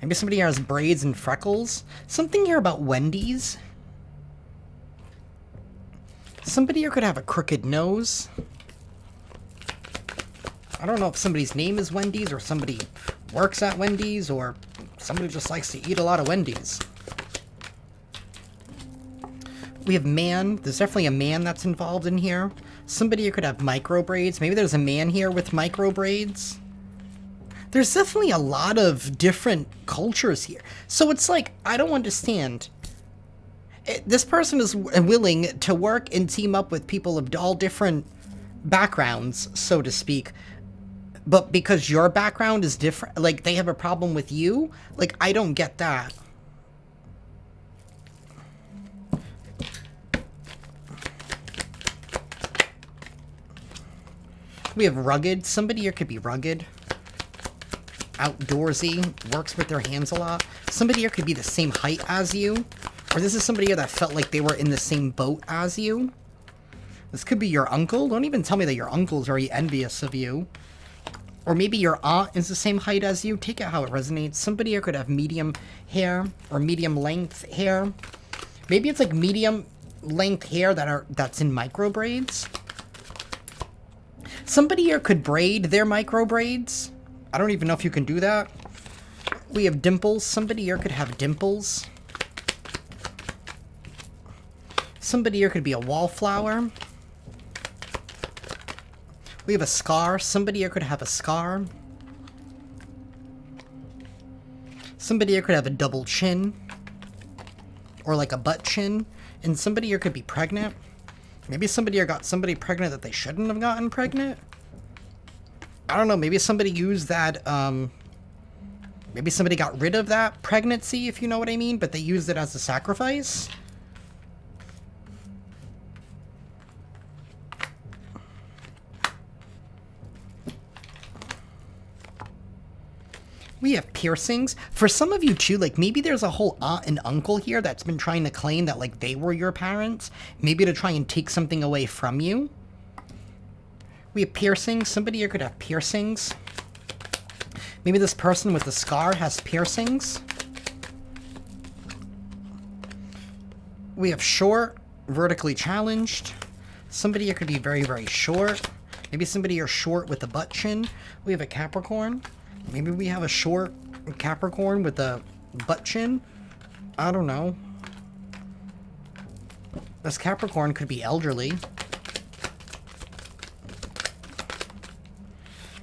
Maybe somebody here has braids and freckles. Something here about Wendy's. Somebody here could have a crooked nose. I don't know if somebody's name is Wendy's or somebody works at Wendy's or somebody just likes to eat a lot of Wendy's. We have man. There's definitely a man that's involved in here. Somebody here could have micro braids. Maybe there's a man here with micro braids. There's definitely a lot of different cultures here. So it's like, I don't understand. This person is willing to work and team up with people of all different backgrounds, so to speak. But because your background is different, like, they have a problem with you? Like, I don't get that. We have rugged. Somebody here could be rugged. Outdoorsy, works with their hands a lot. Somebody here could be the same height as you. Or this is somebody here that felt like they were in the same boat as you. This could be your uncle. Don't even tell me that your uncle's very envious of you. Or maybe your aunt is the same height as you. Take it how it resonates. Somebody here could have medium hair or medium length hair. Maybe it's like medium length hair that's in micro braids. Somebody here could braid their micro braids. I don't even know if you can do that. We have dimples. Somebody here could have dimples. Somebody here could be a wallflower. We have a scar. Somebody here could have a scar. Somebody here could have a double chin. Or like a butt chin. And somebody here could be pregnant. Maybe somebody here got somebody pregnant that they shouldn't have gotten pregnant. I don't know, maybe somebody used that, Maybe somebody got rid of that pregnancy, if you know what I mean, but they used it as a sacrifice. We have piercings. For some of you too, like maybe there's a whole aunt and uncle here that's been trying to claim that like they were your parents, maybe to try and take something away from you. We have piercings. Somebody here could have piercings. Maybe this person with the scar has piercings. We have short, vertically challenged. Somebody here could be very, very short. Maybe somebody here short with a butt chin. We have a Capricorn. Maybe we have a short Capricorn with a butt chin. I don't know. This Capricorn could be elderly.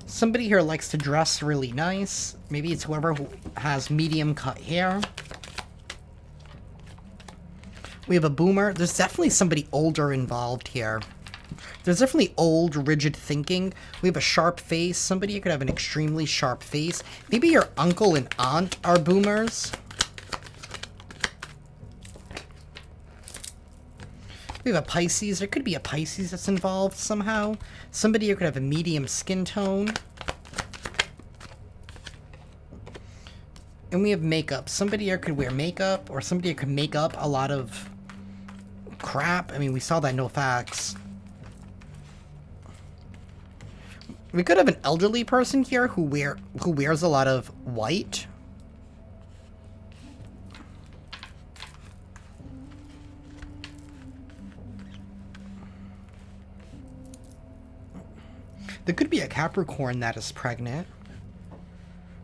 Somebody here likes to dress really nice. Maybe it's whoever who has medium cut hair. We have a boomer. There's definitely somebody older involved here. There's definitely old, rigid thinking. We have a sharp face. Somebody could have an extremely sharp face. Maybe your uncle and aunt are boomers. We have a Pisces. There could be a Pisces that's involved somehow. Somebody who could have a medium skin tone. And we have makeup. Somebody here could wear makeup, or somebody here could make up a lot of crap. I mean, we saw that, no facts. We could have an elderly person here who wears a lot of white. There could be a Capricorn that is pregnant.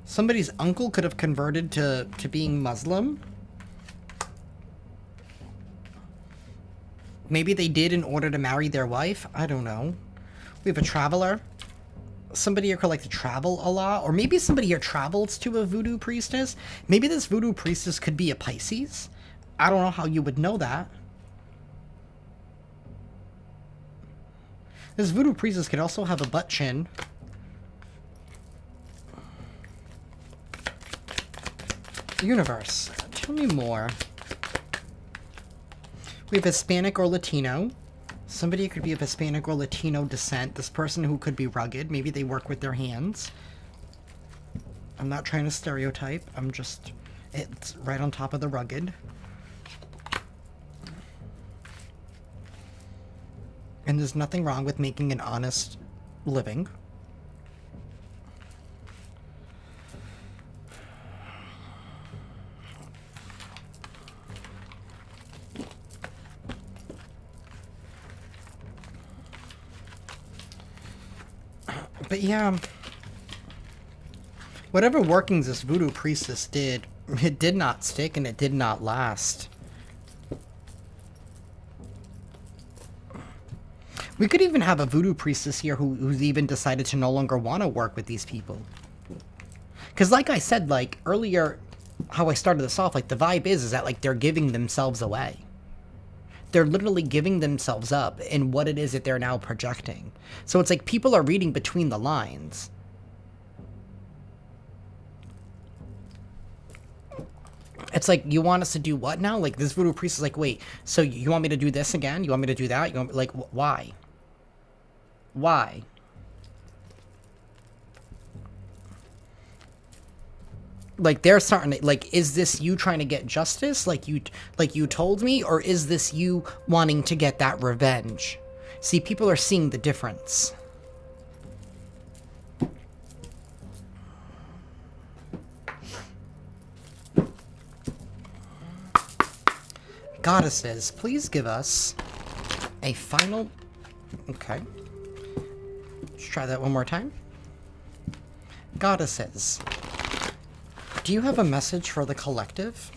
Somebody's uncle could have converted to being Muslim. Maybe they did in order to marry their wife. I don't know. We have a traveler. Somebody here could like to travel a lot. Or maybe somebody here travels to a voodoo priestess. Maybe this voodoo priestess could be a Pisces. I don't know how you would know that. This voodoo priestess could also have a butt chin. Universe, tell me more. We have Hispanic or Latino. Somebody could be of Hispanic or Latino descent. This person who could be rugged. Maybe they work with their hands. I'm not trying to stereotype. I'm just... It's right on top of the rugged. And there's nothing wrong with making an honest living. But yeah, whatever workings this voodoo priestess did, it did not stick and it did not last. We could even have a voodoo priestess here who's even decided to no longer want to work with these people. Because like I said, like earlier, how I started this off, like the vibe is that like they're giving themselves away. They're literally giving themselves up in what it is that they're now projecting. So it's like people are reading between the lines. It's like, you want us to do what now? Like, this voodoo priest is like, wait, so you want me to do this again? You want me to do that? You want, like, why? Why? Like, they're starting to, like, is this you trying to get justice? Like you told me? Or is this you wanting to get that revenge? See, people are seeing the difference. Goddesses, please give us a final... Okay. Let's try that one more time. Goddesses, do you have a message for the collective?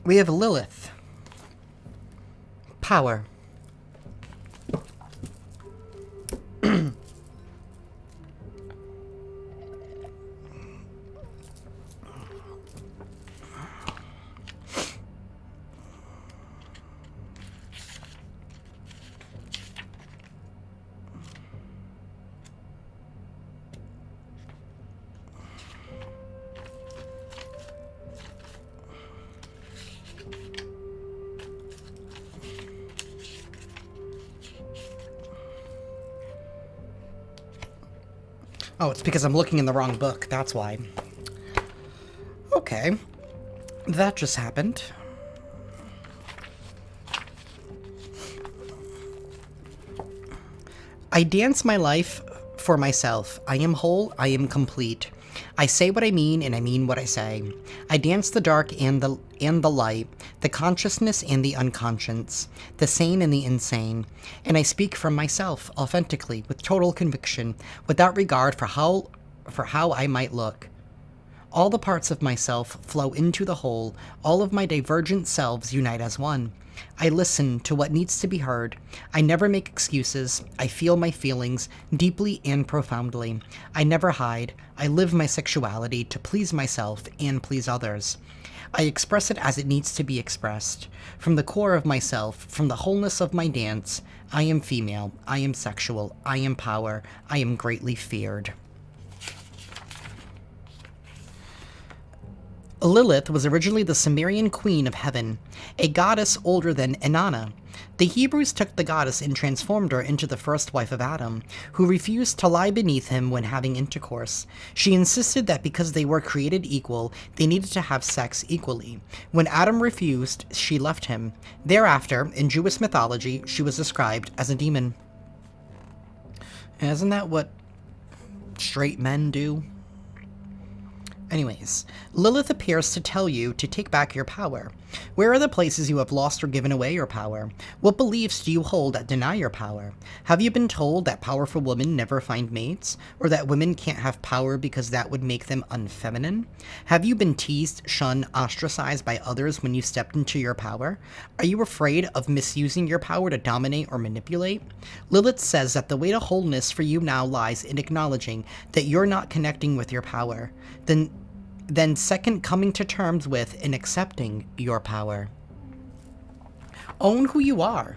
We have Lilith. Power. Oh, it's because I'm looking in the wrong book, that's why. Okay. That just happened. I dance my life for myself. I am whole, I am complete. I say what I mean, and I mean what I say. I dance the dark and the light, the consciousness and the unconscious, the sane and the insane. And I speak from myself, authentically, with total conviction, without regard for how I might look. All the parts of myself flow into the whole, all of my divergent selves unite as one. I listen to what needs to be heard. I never make excuses. I feel my feelings deeply and profoundly. I never hide. I live my sexuality to please myself and please others. I express it as it needs to be expressed. From the core of myself, from the wholeness of my dance, I am female, I am sexual, I am power, I am greatly feared. Lilith was originally the Sumerian queen of heaven, a goddess older than Inanna. The Hebrews took the goddess and transformed her into the first wife of Adam, who refused to lie beneath him when having intercourse. She insisted that because they were created equal, they needed to have sex equally. When Adam refused, she left him. Thereafter, in Jewish mythology, she was described as a demon. Isn't that what straight men do? Anyways, Lilith appears to tell you to take back your power. Where are the places you have lost or given away your power? What beliefs do you hold that deny your power? Have you been told that powerful women never find mates? Or that women can't have power because that would make them unfeminine? Have you been teased, shunned, ostracized by others when you stepped into your power? Are you afraid of misusing your power to dominate or manipulate? Lilith says that the way to wholeness for you now lies in acknowledging that you're not connecting with your power. Then second, coming to terms with and accepting your power. Own who you are.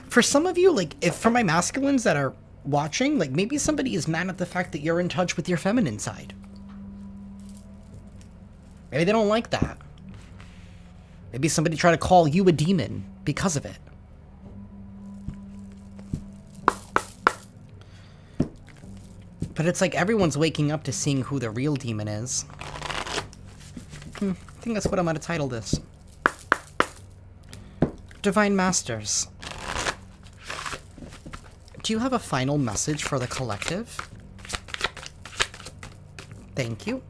For some of you, like, if for my masculines that are watching, like, maybe somebody is mad at the fact that you're in touch with your feminine side. Maybe they don't like that. Maybe somebody tried to call you a demon because of it. But it's like everyone's waking up to seeing who the real demon is. I think that's what I'm going to title this. Divine Masters. Do you have a final message for the collective? Thank you.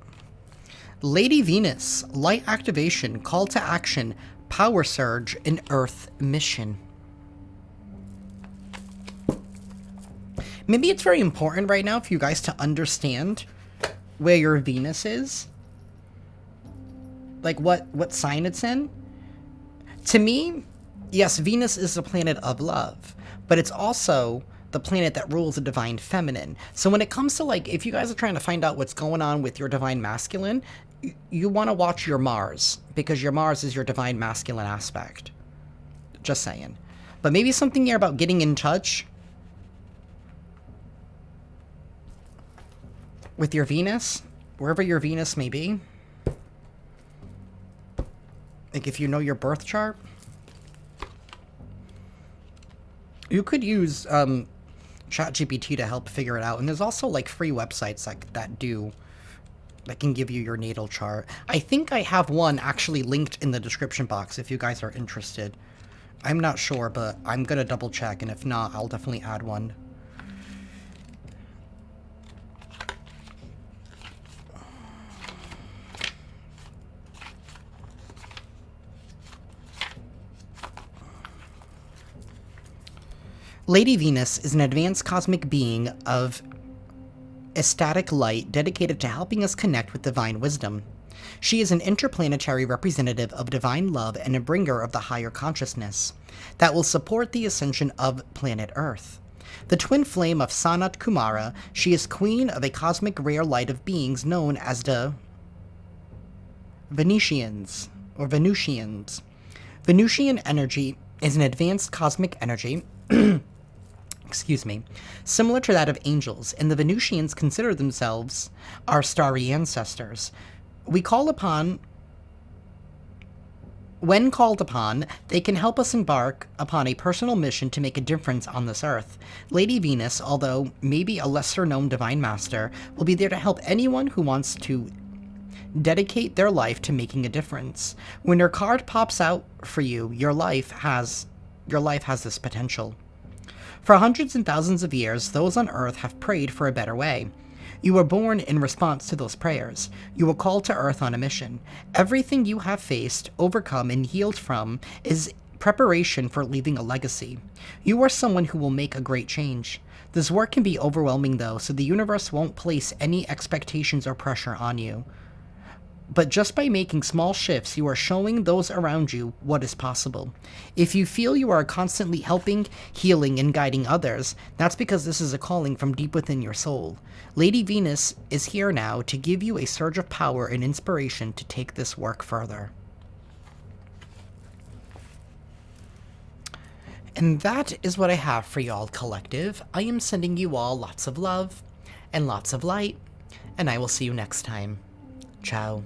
Lady Venus, light activation, call to action, power surge, and Earth mission. Maybe it's very important right now for you guys to understand where your Venus is. Like what sign it's in. To me, yes, Venus is the planet of love, but it's also the planet that rules the divine feminine. So when it comes to, like, if you guys are trying to find out what's going on with your divine masculine, you want to watch your Mars, because your Mars is your divine masculine aspect. Just saying. But maybe something here about getting in touch with your Venus, wherever your Venus may be. Like, if you know your birth chart, you could use ChatGPT to help figure it out. And there's also, like, free websites that can give you your natal chart. I think I have one actually linked in the description box if you guys are interested. I'm not sure, but I'm gonna double check, and if not, I'll definitely add one. Lady Venus is an advanced cosmic being of ecstatic light dedicated to helping us connect with divine wisdom. She is an interplanetary representative of divine love and a bringer of the higher consciousness that will support the ascension of planet Earth. The twin flame of Sanat Kumara, she is queen of a cosmic rare light of beings known as the Venusians. Venusian energy is an advanced cosmic energy similar to that of angels, and the Venusians consider themselves our starry ancestors. When called upon, they can help us embark upon a personal mission to make a difference on this earth. Lady Venus, although maybe a lesser-known divine master, will be there to help anyone who wants to dedicate their life to making a difference. When your card pops out for you, your life has this potential. For hundreds and thousands of years, those on Earth have prayed for a better way. You were born in response to those prayers. You were called to Earth on a mission. Everything you have faced, overcome, and healed from is preparation for leaving a legacy. You are someone who will make a great change. This work can be overwhelming, though, so the universe won't place any expectations or pressure on you. But just by making small shifts, you are showing those around you what is possible. If you feel you are constantly helping, healing, and guiding others, that's because this is a calling from deep within your soul. Lady Venus is here now to give you a surge of power and inspiration to take this work further. And that is what I have for y'all, collective. I am sending you all lots of love and lots of light, and I will see you next time. Ciao.